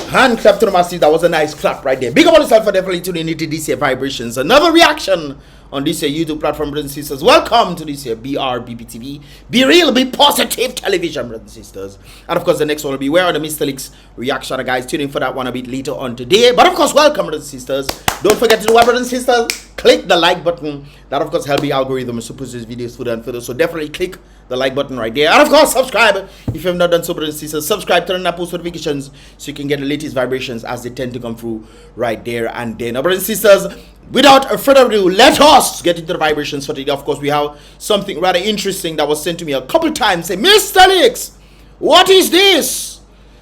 Hand clap to the Nassif. That was a nice clap right there. Big up on yourself for definitely tuning into this here Vibrations. Another reaction on this here YouTube platform, brothers and sisters. Welcome to this here BrBpTV. Be real, be positive television, brothers and sisters. And of course, the next one will be Where Are the Mr. Leaks reaction, guys. Tune in for that one a bit later on today. But of course, welcome, brothers and sisters. Don't forget to do what, brothers and sisters? Click the like button. That of course help the algorithm to push these videos further and further. So definitely click the like button right there. And of course, subscribe if you have not done so, brothers and sisters. Subscribe, turn on post notifications so you can get the latest vibrations as they tend to come through right there and then. Now, brothers and sisters, without further ado, let us get into the vibrations for today. Of course, we have something rather interesting that was sent to me a couple times. Say, Mr. Leaks, what is this?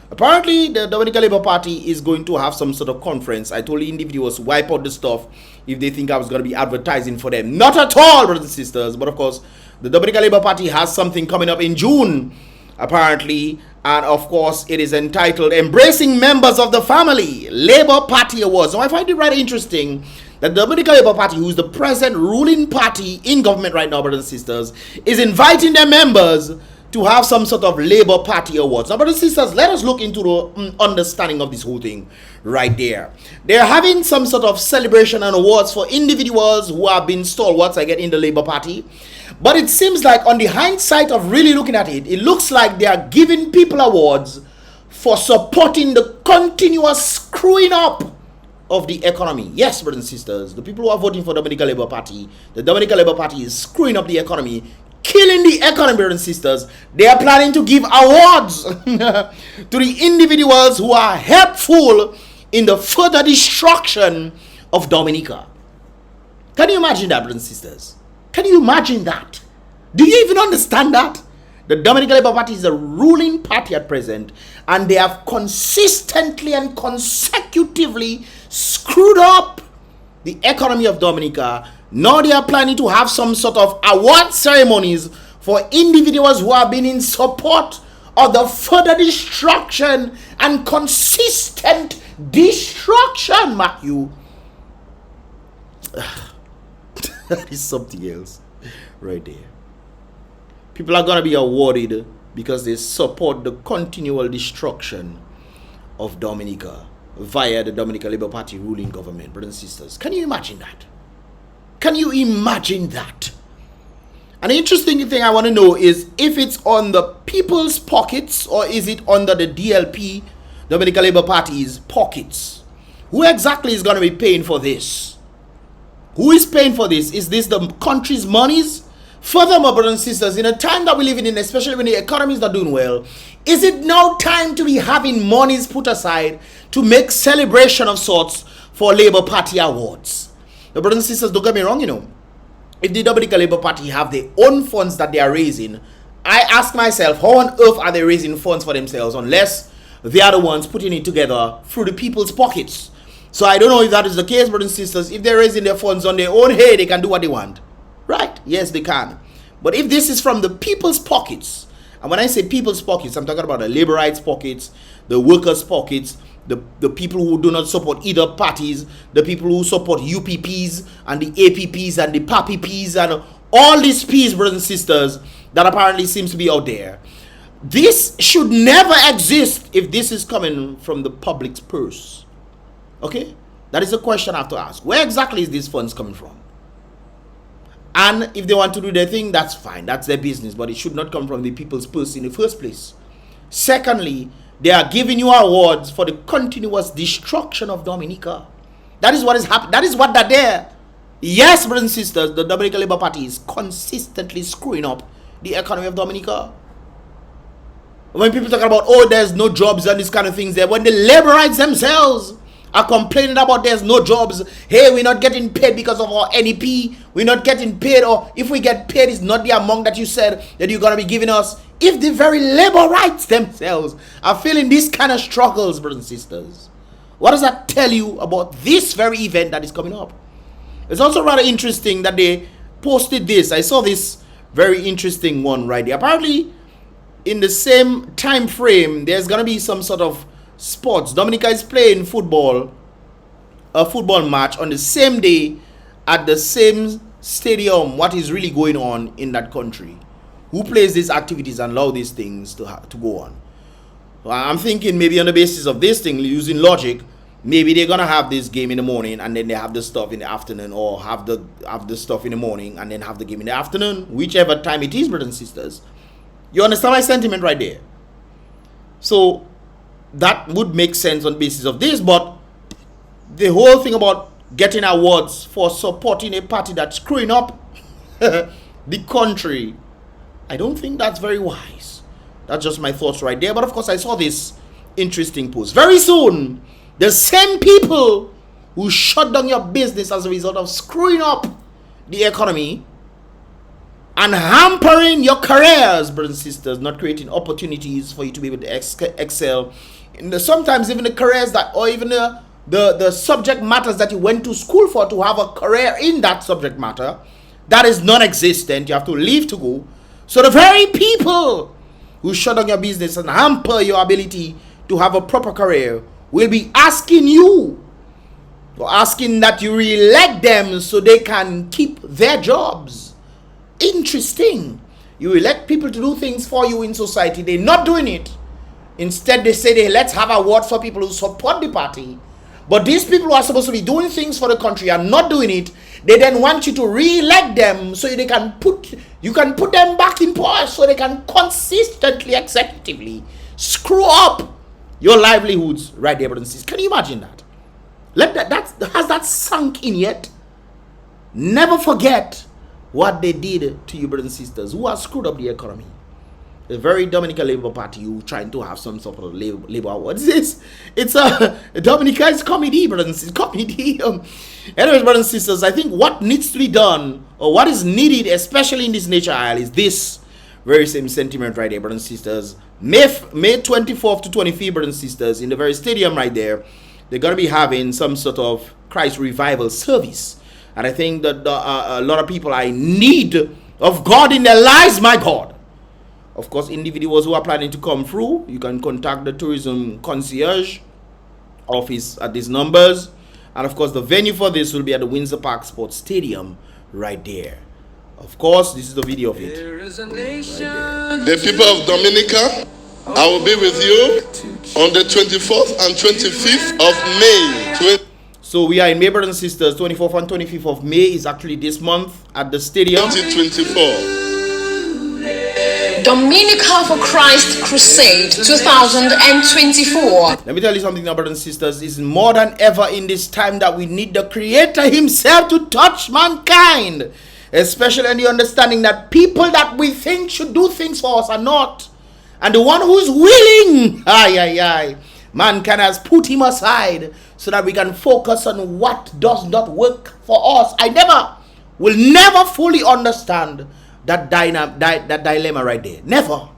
Apparently, the Dominica Labour Party is going to have some sort of conference. I told the individuals wipe out the stuff if they think I was going to be advertising for them. Not at all, brothers and sisters. But of course, the Dominica Labour Party has something coming up in June, apparently. And of course, it is entitled Embracing Members of the Family Labour Party Awards. Now, I find it rather interesting that the Dominica Labour Party, who is the present ruling party in government right now, brothers and sisters, is inviting their members to have some sort of Labour Party awards. Now, brothers and sisters, let us look into the understanding of this whole thing right there. They're having some sort of celebration and awards for individuals who have been stalwarts, I get, in the Labour Party. But it seems like on the hindsight of really looking at it, it looks like they are giving people awards for supporting the continuous screwing up of the economy. Yes, brothers and sisters, the people who are voting for the Dominica Labour Party, the Dominica Labour Party is screwing up the economy, killing the economy, brothers and sisters. They are planning to give awards to the individuals who are helpful in the further destruction of Dominica. Can you imagine that, brothers and sisters? Can you imagine that? Do you even understand that? The Dominica Labour Party is a ruling party at present, and they have consistently and consecutively screwed up the economy of Dominica. Now they are planning to have some sort of award ceremonies for individuals who have been in support of the further destruction and consistent destruction, Matthew. That is something else right there. People are going to be awarded because they support the continual destruction of Dominica via the Dominica Labour Party ruling government, brothers and sisters. Can you imagine that? Can you imagine that? An interesting thing I want to know is if it's on the people's pockets or is it under the DLP, Dominica Labour Party's pockets? Who exactly is going to be paying for this? Who is paying for this? Is this the country's monies? Furthermore, brothers and sisters, in a time that we're living in, especially when the economy is not doing well, is it now time to be having monies put aside to make celebration of sorts for Labour Party awards? The brothers and sisters, don't get me wrong, you know. If the Dominica Labour Party have their own funds that they are raising, I ask myself, how on earth are they raising funds for themselves unless they are the ones putting it together through the people's pockets? So I don't know if that is the case, brothers and sisters. If they're raising their funds on their own, hey, they can do what they want. Right? Yes, they can. But if this is from the people's pockets, and when I say people's pockets, I'm talking about the Laborites' pockets, the workers' pockets, the people who do not support either parties, the people who support UPPs and the APPs and the PAPPs and all these P's, brothers and sisters, that apparently seems to be out there. This should never exist if this is coming from the public's purse. Okay? That is a question I have to ask. Where exactly is these funds coming from? And if they want to do their thing, that's fine. That's their business. But it should not come from the people's purse in the first place. Secondly, they are giving you awards for the continuous destruction of Dominica. That is what is happening. That is what they're there. Yes, brothers and sisters, the Dominica Labour Party is consistently screwing up the economy of Dominica. When people talk about, oh, there's no jobs and these kind of things there, when the Laborites themselves are complaining about there's no jobs, hey, we're not getting paid because of our NEP, we're not getting paid, or if we get paid, it's not the amount that you said that you're going to be giving us. If the very Laborites themselves are feeling these kind of struggles, brothers and sisters, what does that tell you about this very event that is coming up? It's also rather interesting that they posted this. I saw this very interesting one right there. Apparently, in the same time frame, there's going to be some sort of sports. Dominica is playing football, a football match on the same day at the same stadium. What is really going on in that country? Who plays these activities and allow these things to go on? So I'm thinking maybe on the basis of this thing, using logic, maybe they're gonna have this game in the morning and then they have the stuff in the afternoon, or have the stuff in the morning and then have the game in the afternoon, whichever time it is, brothers and sisters. You understand my sentiment right there? So that would make sense on the basis of this, but the whole thing about getting awards for supporting a party that's screwing up the country, I don't think that's very wise. That's just my thoughts right there. But of course, I saw this interesting post. Very soon, the same people who shut down your business as a result of screwing up the economy and hampering your careers, brothers and sisters, not creating opportunities for you to be able to excel in sometimes even the careers that, or even the subject matters that you went to school for, to have a career in that subject matter that is non-existent. You have to leave to go. So the very people who shut down your business and hamper your ability to have a proper career will be asking you, or asking that you re-elect them so they can keep their jobs. Interesting. You elect people to do things for you in society. They're not doing it. Instead, they say, let's have awards for people who support the party. But these people who are supposed to be doing things for the country are not doing it. They then want you to re-elect them so you can put them back in power, so they can consistently, executively screw up your livelihoods right there, brothers and sisters. Can you imagine that? Has that sunk in yet? Never forget what they did to you, brothers and sisters, who have screwed up the economy. The very Dominica Labour Party, who trying to have some sort of labor awards. It's a Dominica is comedy, brothers and sisters. Comedy. Anyways, brothers and sisters, I think what needs to be done, or what is needed, especially in this nature isle, is this very same sentiment right there, brothers and sisters. May 24th to 25th, brothers and sisters, in the very stadium right there, they're going to be having some sort of Christ revival service. And I think that a lot of people are in need of God in their lives, my God. Of course, individuals who are planning to come through, you can contact the tourism concierge office at these numbers. And of course, the venue for this will be at the Windsor Park Sports Stadium right there. Of course, this is the video of it. There is a nation. The people of Dominica, I will be with you on the 24th and 25th of May. So we are in May, brothers and sisters. 24th and 25th of May is actually this month at the stadium. 2024. Dominica for Christ Crusade 2024. Let me tell you something now, brothers and sisters. It's more than ever in this time that we need the Creator Himself to touch mankind. Especially in the understanding that people that we think should do things for us are not. And the one who's willing, mankind has put him aside so that we can focus on what does not work for us. I will never fully understand that dilemma right there. Never.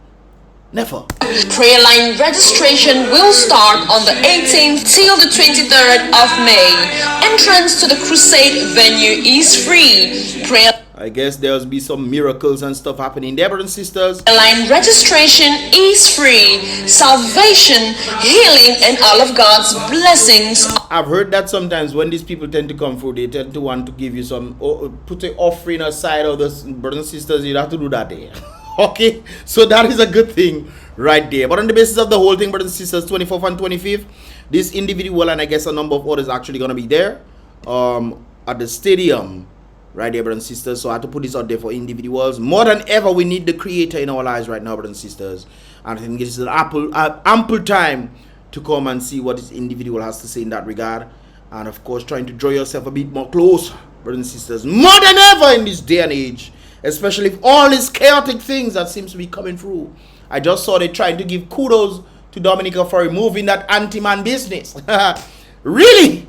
Prayer line registration will start on the 18th till the 23rd of May. Entrance to the crusade venue is free. I guess there'll be some miracles and stuff happening there, brothers and sisters. Line registration is free. Salvation, healing, and all of God's blessings. I've heard that sometimes when these people tend to come through, they tend to want to give you some, put an offering aside of this, brothers and sisters. You have to do that there. Okay, so that is a good thing right there. But on the basis of the whole thing, brothers and sisters, 24th and 25th, this individual and I guess a number of others actually going to be there at the stadium. Right there, brothers and sisters. So I had to put this out there for individuals. More than ever, we need the Creator in our lives right now, brothers and sisters. And I think this is an ample time to come and see what this individual has to say in that regard. And of course, trying to draw yourself a bit more close, brothers and sisters. More than ever in this day and age. Especially with all these chaotic things that seems to be coming through. I just saw they trying to give kudos to Dominica for removing that anti-man business. Really?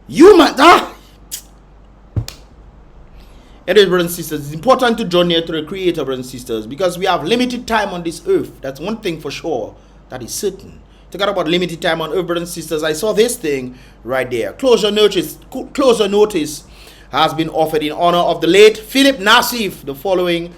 You man... Anyways, brothers and sisters, it's important to draw near to the Creator, brothers and sisters, because we have limited time on this earth. That's one thing for sure. That is certain. Talk about limited time on earth, brothers and sisters. I saw this thing right there. Closure notice has been offered in honor of the late Phillip Nassif. The following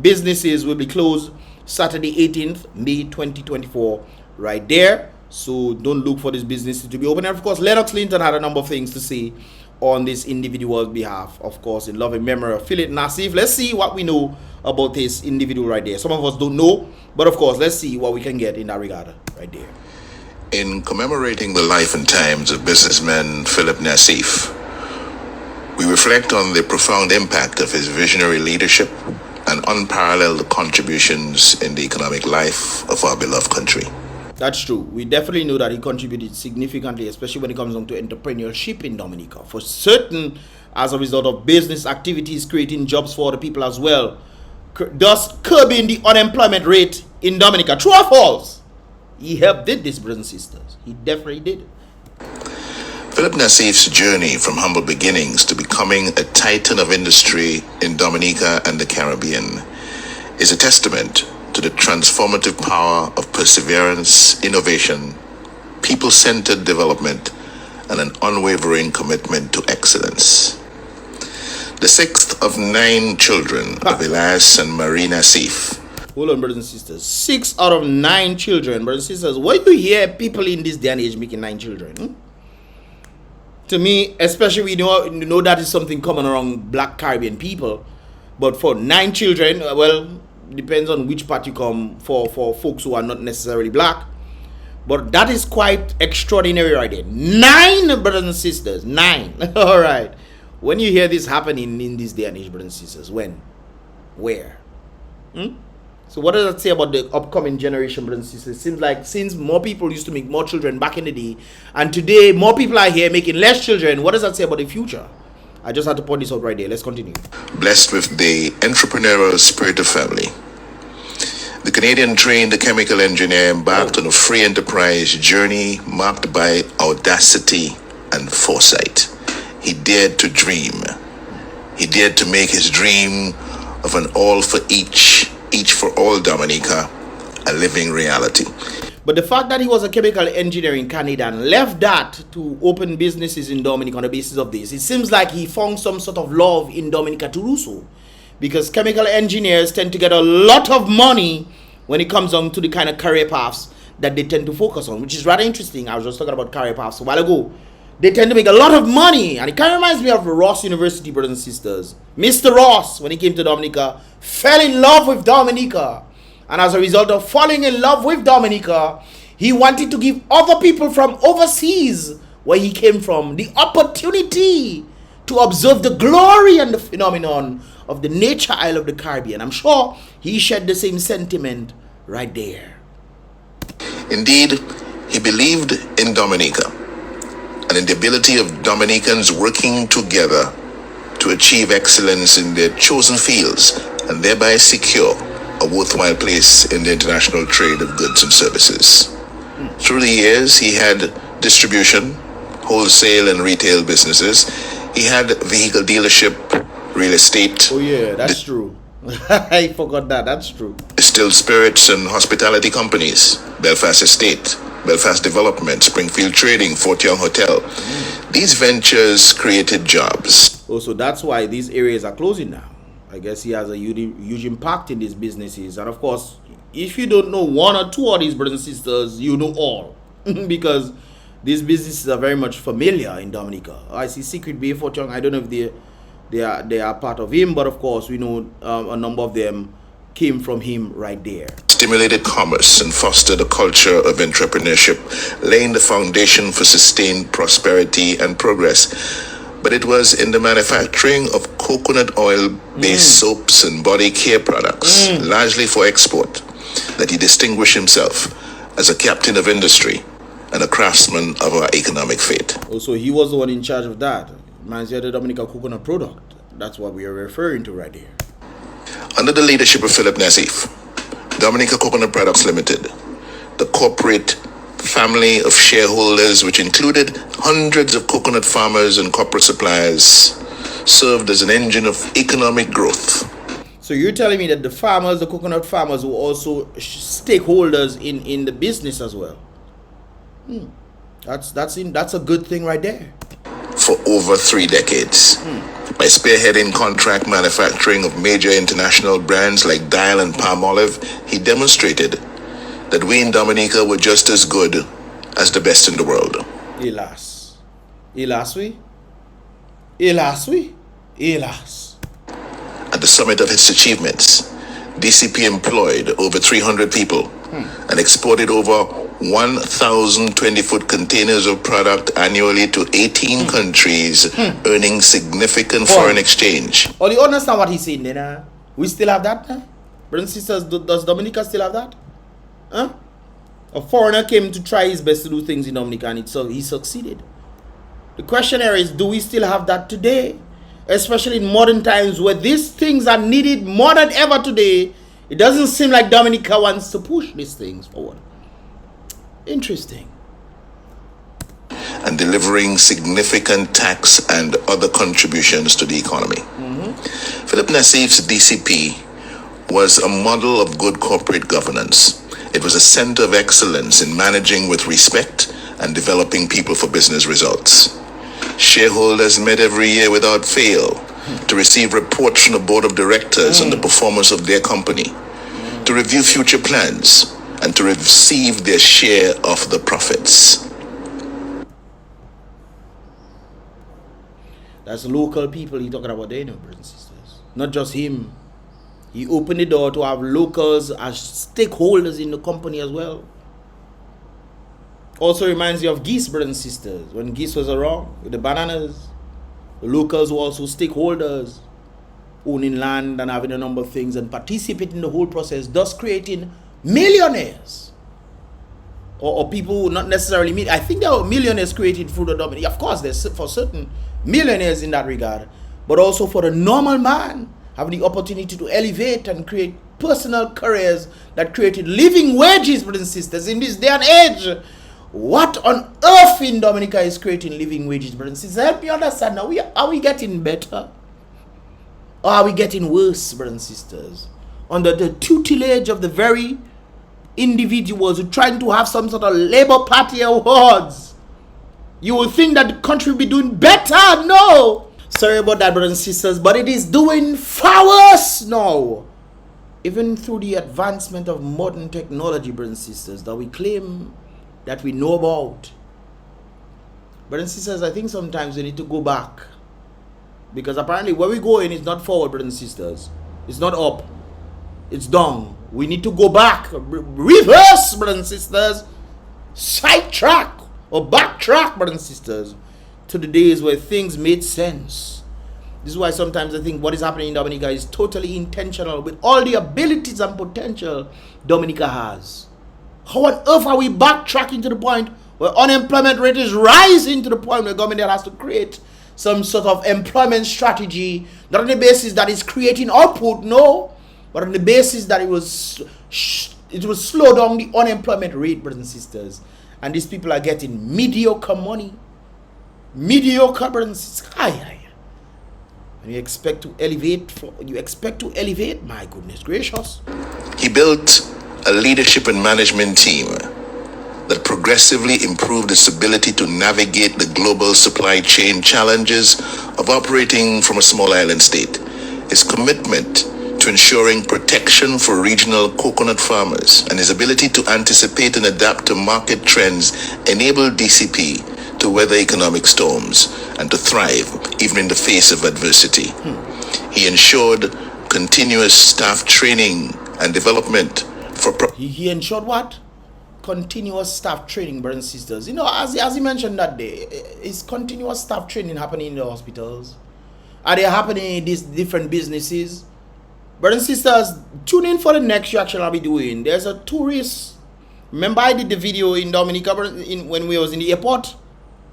businesses will be closed Saturday, 18th May 2024, right there. So don't look for this business to be open. And of course, Lennox Linton had a number of things to say on this individual's behalf, of course, in loving memory of Phillip Nassif. Let's see what we know about this individual right there. Some of us don't know, but of course, let's see what we can get in that regard right there. In commemorating the life and times of businessman Phillip Nassif, we reflect on the profound impact of his visionary leadership and unparalleled contributions in the economic life of our beloved country. That's true. We definitely know that he contributed significantly, especially when it comes down to entrepreneurship in Dominica. For certain, as a result of business activities, creating jobs for the people as well, thus curbing the unemployment rate in Dominica. True or false? He helped did this, brothers and sisters. He definitely did. Phillip Nassif's journey from humble beginnings to becoming a titan of industry in Dominica and the Caribbean is a testament to the transformative power of perseverance, innovation, people-centered development, and an unwavering commitment to excellence. The sixth of 9 children of Elias and Marie Nassif. Hold on, brothers and sisters. 6 out of 9 children, brothers and sisters. Why do you hear people in this day and age making 9 children? To me, especially we know that is something common around Black Caribbean people. But for 9 children, well, depends on which part you come for folks who are not necessarily black. But that is quite extraordinary right there. 9 brothers and sisters. 9. All right. When you hear this happening in this day and age, brothers and sisters, when? Where? So what does that say about the upcoming generation, brothers and sisters? It seems like since more people used to make more children back in the day, and today more people are here making less children, what does that say about the future? I just had to point this out right there. Let's continue. Blessed with the entrepreneurial spirit of family, the Canadian-trained chemical engineer embarked on a free enterprise journey marked by audacity and foresight. He dared to dream. He dared to make his dream of an all for each for all Dominica a living reality. But the fact that he was a chemical engineer in Canada and left that to open businesses in Dominica on the basis of this, it seems like he found some sort of love in Dominica to do so. Because chemical engineers tend to get a lot of money when it comes on to the kind of career paths that they tend to focus on, which is rather interesting. I was just talking about career paths a while ago. They tend to make a lot of money, and it kind of reminds me of Ross University, brothers and sisters. Mr. Ross, when he came to Dominica, fell in love with Dominica. And as a result of falling in love with Dominica, he wanted to give other people from overseas, where he came from, the opportunity to observe the glory and the phenomenon of the nature isle of the Caribbean. I'm sure he shared the same sentiment right there. Indeed, he believed in Dominica and in the ability of Dominicans working together to achieve excellence in their chosen fields and thereby secure a worthwhile place in the international trade of goods and services. Through the years, he had distribution, wholesale and retail businesses. He had vehicle dealership, real estate. Oh yeah, that's true. I forgot that. That's true. Distilled spirits and hospitality companies, Belfast Estate, Belfast Development, Springfield Trading, Fort Young Hotel. These ventures created jobs. Oh, so that's why these areas are closing now. I guess he has a huge impact in these businesses. And of course, if you don't know one or two of these brothers and sisters, you know all. Because these businesses are very much familiar in Dominica. I see Secret Bay, Fort Young. I don't know if they are part of him, but of course, we know a number of them came from him right there. Stimulated commerce and fostered a culture of entrepreneurship, laying the foundation for sustained prosperity and progress. But it was in the manufacturing of coconut oil-based soaps and body care products, largely for export, that he distinguished himself as a captain of industry and a craftsman of our economic fate. Also, he was the one in charge of that. Reminds you of the Dominica coconut product. That's what we are referring to right here. Under the leadership of Phillip Nassif, Dominica Coconut Products Limited, the corporate family of shareholders, which included hundreds of coconut farmers and corporate suppliers, served as an engine of economic growth. So you're telling me that the farmers, the coconut farmers, were also stakeholders in the business as well? That's a good thing right there. For over 3 decades. By spearheading contract manufacturing of major international brands like Dial and Palmolive, he demonstrated that we in Dominica were just as good as the best in the world. Hélas we? Hélas, oui. Hélas. At the summit of its achievements, DCP employed over 300 people and exported over 1,000 20-foot containers of product annually to 18 countries, earning significant foreign exchange. Oh, you understand what he's saying then? We still have that? Brothers and sisters, does Dominica still have that? Huh? A foreigner came to try his best to do things in Dominica and he succeeded. The question here is, do we still have that today? Especially in modern times where these things are needed more than ever today. It doesn't seem like Dominica wants to push these things forward. Interesting. And delivering significant tax and other contributions to the economy. Phillip Nassif's DCP was a model of good corporate governance. It was a center of excellence in managing with respect and developing people for business results. Shareholders met every year without fail to receive reports from the board of directors on the performance of their company, to review future plans, and to receive their share of the profits. That's local people he's talking about there, brothers and sisters. Not just him. He opened the door to have locals as stakeholders in the company as well. Also reminds you of Geese, brothers and sisters. When Geese was around with the bananas, the locals were also stakeholders, owning land and having a number of things and participating in the whole process, thus creating millionaires. Or people who not necessarily meet. I think there were millionaires created through the Dominica. Of course, there's for certain millionaires in that regard, but also for the normal man having the opportunity to elevate and create personal careers that created living wages, brothers and sisters. In this day and age, what on earth in Dominica is creating living wages, brothers and sisters? Help me understand now. Are we getting better? Or are we getting worse, brothers and sisters? Under the tutelage of the very individuals who are trying to have some sort of Labour Party awards. You will think that the country will be doing better. No. Sorry about that, brothers and sisters, but it is doing far worse now. Even through the advancement of modern technology, brothers and sisters, that we claim that we know about. Brothers and sisters, I think sometimes we need to go back. Because apparently where we're going is not forward, brothers and sisters. It's not up. It's down. We need to go back. Reverse, brothers and sisters. Sidetrack or backtrack, brothers and sisters, to the days where things made sense. This is why sometimes I think what is happening in Dominica is totally intentional with all the abilities and potential Dominica has. How on earth are we backtracking to the point where unemployment rate is rising to the point where government has to create some sort of employment strategy, not on the basis that it's creating output, no, but on the basis that it will slow down the unemployment rate, brothers and sisters. And these people are getting mediocre money. Mediocre, brothers and sisters. And you expect to elevate, my goodness gracious. He built a leadership and management team that progressively improved its ability to navigate the global supply chain challenges of operating from a small island state. His commitment to ensuring protection for regional coconut farmers and his ability to anticipate and adapt to market trends enabled DCP to weather economic storms and to thrive even in the face of adversity. He ensured continuous staff training and development for he ensured what? Continuous staff training, brothers and sisters. You know, as he mentioned that day, is continuous staff training happening in the hospitals? Are they happening in these different businesses? Brothers and sisters, tune in for the next reaction I'll be doing. There's a tourist. Remember I did the video in Dominica when we was in the airport?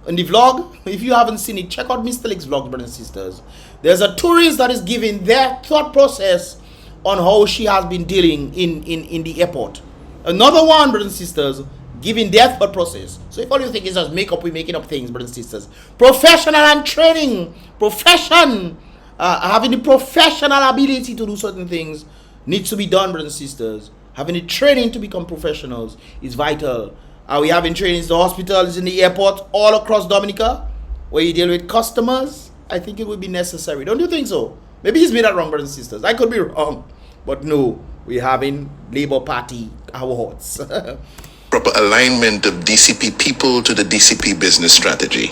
In the vlog? If you haven't seen it, check out Mr. Lick's vlog, brothers and sisters. There's a tourist that is giving their thought process on how she has been dealing in the airport. Another one, brothers and sisters, giving their thought process. So if all you think is just makeup, we're making up things, brothers and sisters. Professional and training. Having the professional ability to do certain things needs to be done, brothers and sisters. Having the training to become professionals is vital. Are we having trainings in the hospitals, in the airport, all across Dominica, where you deal with customers? I think it would be necessary. Don't you think so? Maybe he's made that wrong, brothers and sisters. I could be wrong. But no, we're having Labour Party awards. Proper alignment of DCP people to the DCP business strategy.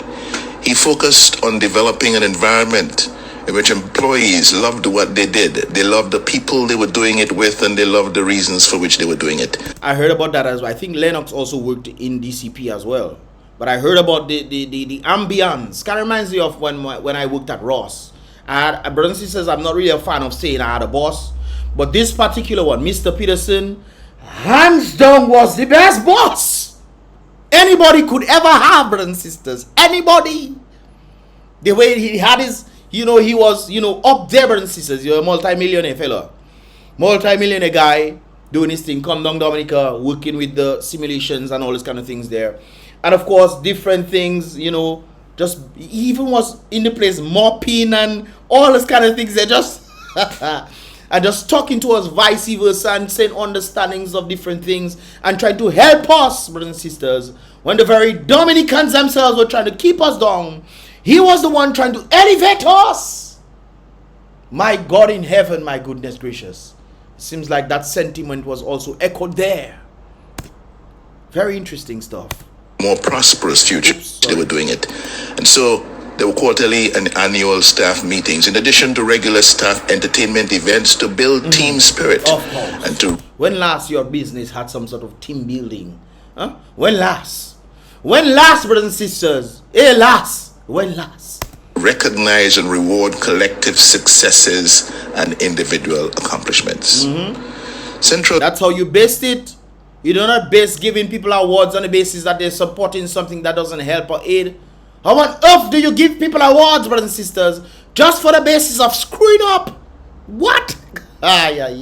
He focused on developing an environment in which employees loved what they did. They loved the people they were doing it with, and they loved the reasons for which they were doing it. I heard about that as well. I think Lennox also worked in DCP as well. But I heard about the ambience. Kind of reminds me of when I worked at Ross. I had, brothers and sisters, I'm not really a fan of saying I had a boss. But this particular one, Mr. Peterson, hands down was the best boss anybody could ever have, brothers and sisters. Anybody. The way he had his, he was, up there, brothers and sisters. You're a multi-millionaire fella. Multi-millionaire guy doing his thing. Come down Dominica, working with the simulations and all these kind of things there. And of course, different things, just he even was in the place mopping and all these kind of things. They just and just talking to us vice versa and saying understandings of different things and trying to help us, brothers and sisters. When the very Dominicans themselves were trying to keep us down, he was the one trying to elevate us. My God in heaven, my goodness gracious. Seems like that sentiment was also echoed there. Very interesting stuff. More prosperous future. They were doing it. And so there were quarterly and annual staff meetings, in addition to regular staff entertainment events to build team spirit. Of course. And to when last your business had some sort of team building? Huh? When last? When last, brothers and sisters? Last. When last? recognize and reward collective successes and individual accomplishments. Central. That's how you based it. You do not base giving people awards on the basis that they're supporting something that doesn't help or aid. How on earth do you give people awards, brothers and sisters, just for the basis of screwing up? What? Brothers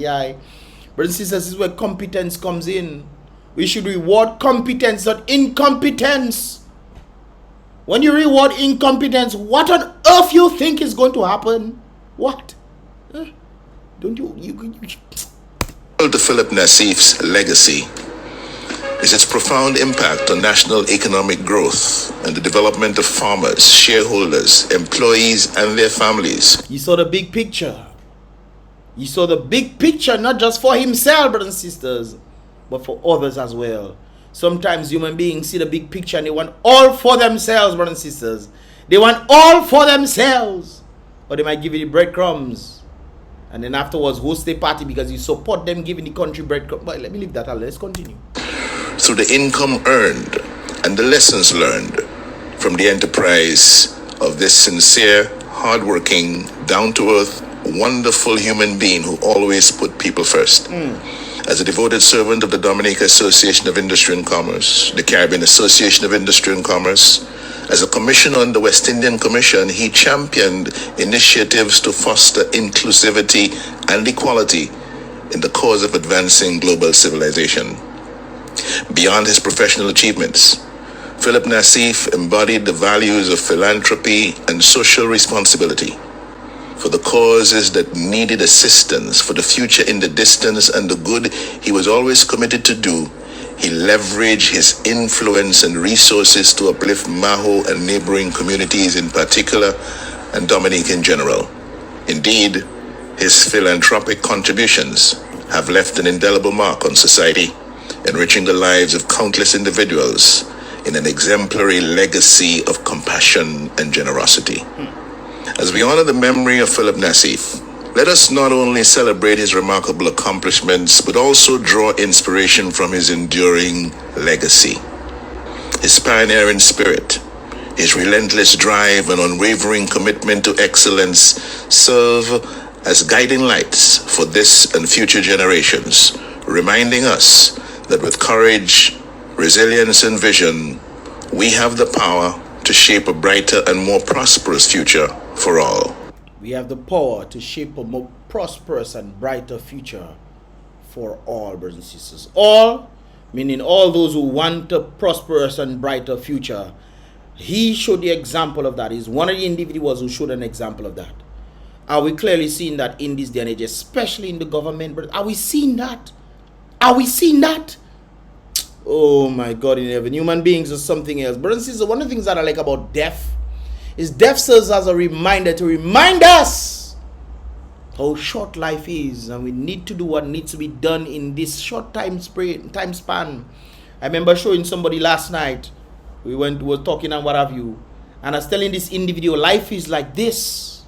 and sisters, this is where competence comes in. We should reward competence, not incompetence. When you reward incompetence, what on earth you think is going to happen? What? Don't you To Phillip Nassif's legacy is its profound impact on national economic growth and the development of farmers, shareholders, employees, and their families. You saw the big picture. You saw the big picture, not just for himself, brothers and sisters, but for others as well. Sometimes human beings see the big picture and they want all for themselves, brothers and sisters. They want all for themselves. Or they might give you the breadcrumbs. And then afterwards host a party because you support them giving the country breadcrumbs. But let me leave that alone. Let's continue. Through the income earned and the lessons learned from the enterprise of this sincere, hardworking, down-to-earth, wonderful human being who always put people first. As a devoted servant of the Dominica Association of Industry and Commerce, the Caribbean Association of Industry and Commerce, as a commissioner on the West Indian Commission, he championed initiatives to foster inclusivity and equality in the cause of advancing global civilization. Beyond his professional achievements, Phillip Nassif embodied the values of philanthropy and social responsibility. For the causes that needed assistance, for the future in the distance and the good he was always committed to do, he leveraged his influence and resources to uplift Maho and neighboring communities in particular, and Dominica in general. Indeed, his philanthropic contributions have left an indelible mark on society, enriching the lives of countless individuals in an exemplary legacy of compassion and generosity. As we honor the memory of Phillip Nassif, let us not only celebrate his remarkable accomplishments, but also draw inspiration from his enduring legacy. His pioneering spirit, his relentless drive and unwavering commitment to excellence serve as guiding lights for this and future generations, reminding us that with courage, resilience, and vision, we have the power to shape a brighter and more prosperous future for all. We have the power to shape a more prosperous and brighter future for all, brothers and sisters. All, meaning all those who want a prosperous and brighter future. He showed the example of that. He's one of the individuals who showed an example of that. Are we clearly seeing that in this day and age, especially in the government? Are we seeing that? Are we seeing that? Oh my God in heaven. Human beings are something else. Brothers and sisters, one of the things that I like about death is death serves as a reminder to remind us how short life is, and we need to do what needs to be done in this short time span. I remember showing somebody last night. We were talking and what have you, And I was telling this individual, life is like this.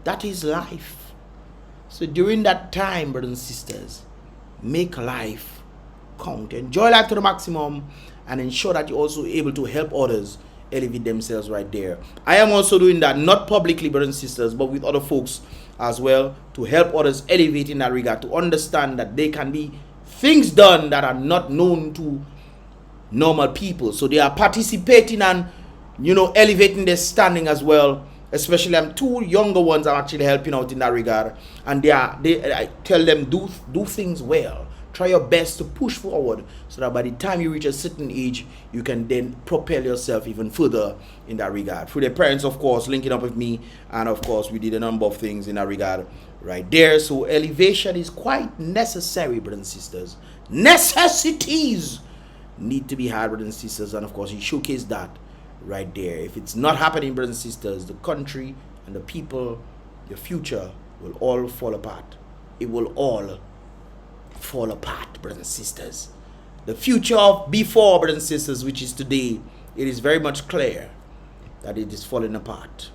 That is life. So during that time, brothers and sisters, make life count. Enjoy life to the maximum and ensure that you're also able to help others elevate themselves right there. I am also doing that, not publicly, brothers and sisters, but with other folks as well, to help others elevate in that regard, to understand that there can be things done that are not known to normal people. So they are participating and, you know, elevating their standing as well. Especially I'm two younger ones I'm actually helping out in that regard, and I tell them do things well. Try your best to push forward so that by the time you reach a certain age, you can then propel yourself even further in that regard. Through their parents, of course, linking up with me, and of course we did a number of things in that regard right there. So elevation is quite necessary, brothers and sisters. Necessities need to be had, brothers and sisters, and of course he showcased that right there. If it's not happening, brothers and sisters, the country and the people, the future will all fall apart. It will all fall apart, brothers and sisters. The future of before, brothers and sisters, which is today, it is very much clear that it is falling apart.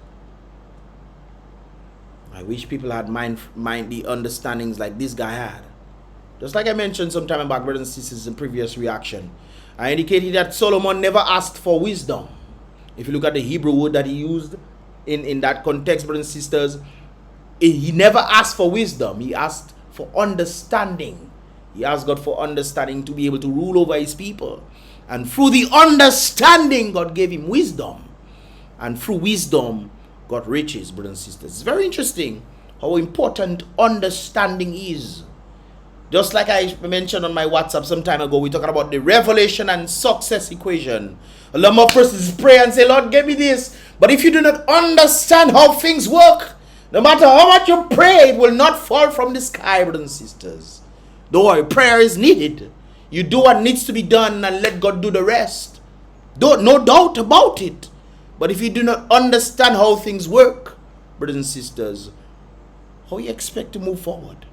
I wish people had mind the understandings like this guy had. Just like I mentioned some time back, brothers and sisters, in previous reaction, I indicated that Solomon never asked for wisdom. If you look at the Hebrew word that he used in that context, brothers and sisters, he never asked for wisdom. He asked for understanding. He asked God for understanding to be able to rule over his people. And through the understanding, God gave him wisdom. And through wisdom, God riches, brothers and sisters. It's very interesting how important understanding is. Just like I mentioned on my WhatsApp some time ago, we're talking about the revelation and success equation. A lot more persons pray and say, Lord, give me this. But if you do not understand how things work, no matter how much you pray, it will not fall from the sky, brothers and sisters. Don't worry, prayer is needed. You do what needs to be done and let God do the rest. No doubt about it. But if you do not understand how things work, brothers and sisters, how you expect to move forward?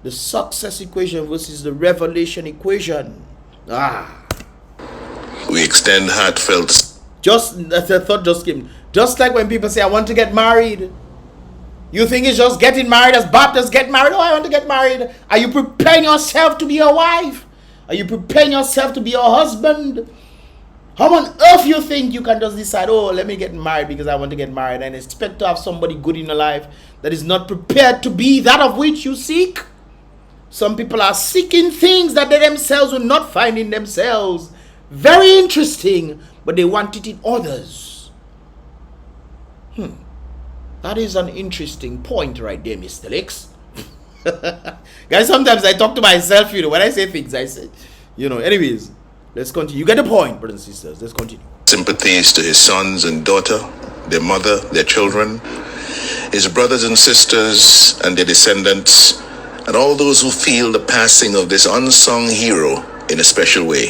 The success equation versus the revelation equation. We extend heartfelt. The thought just came. Just like when people say, I want to get married. You think it's just getting married as Baptists get married? Oh, I want to get married. Are you preparing yourself to be a wife? Are you preparing yourself to be a husband? How on earth you think you can just decide, oh, let me get married because I want to get married, and expect to have somebody good in your life that is not prepared to be that of which you seek? Some people are seeking things that they themselves will not find in themselves. Very interesting, but they want it in others. That is an interesting point right there, Mr. Lex. Guys, sometimes I talk to myself, you know, when I say things, I say, you know, anyways, let's continue. You get the point, brothers and sisters. Let's continue. Sympathies to his sons and daughter, their mother, their children, his brothers and sisters, and their descendants, and all those who feel the passing of this unsung hero in a special way.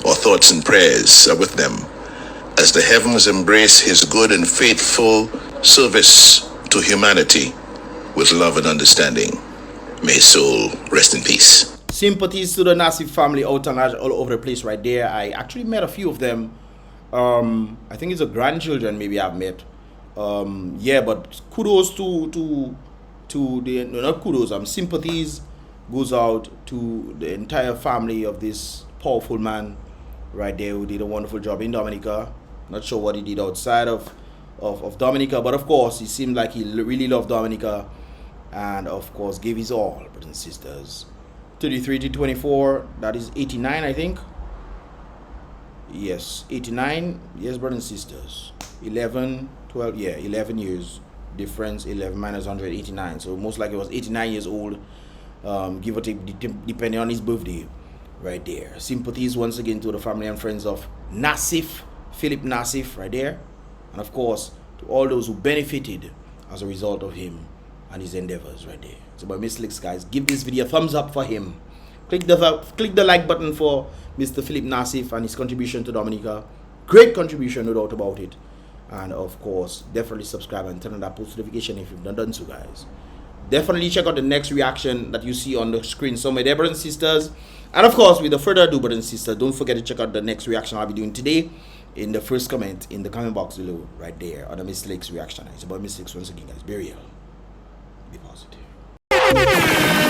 Our thoughts and prayers are with them as the heavens embrace his good and faithful service to humanity with love and understanding. May his soul rest in peace. Sympathies to the Nassif family out and all over the place right there. I actually met a few of them. I think it's a grandchildren maybe I've met. Yeah, but kudos to the, not kudos, sympathies goes out to the entire family of this powerful man right there who did a wonderful job in Dominica. Not sure what he did outside of Dominica, but of course, it seemed like he really loved Dominica and of course gave his all, brothers and sisters. 33 to 24, that is 89, I think. Yes, 89, yes, brothers and sisters. 11, 12, yeah, 11 years difference, 11 minus 189. So most likely it was 89 years old, give or take, depending on his birthday, right there. Sympathies once again to the family and friends of Nassif, Phillip Nassif, right there. And of course, to all those who benefited as a result of him and his endeavors, right there. So by Mr. Lex, guys, give this video a thumbs up for him. Click the like button for Mr. Phillip Nassif and his contribution to Dominica. Great contribution, no doubt about it. And of course, definitely subscribe and turn on that post notification if you've not done so, guys. Definitely check out the next reaction that you see on the screen somewhere there, brothers and sisters. And of course, without further ado, brothers and sisters, don't forget to check out the next reaction I'll be doing today in the first comment in the comment box below, right there, on the mistakes reaction. It's about mistakes once again, guys. Be real, be positive.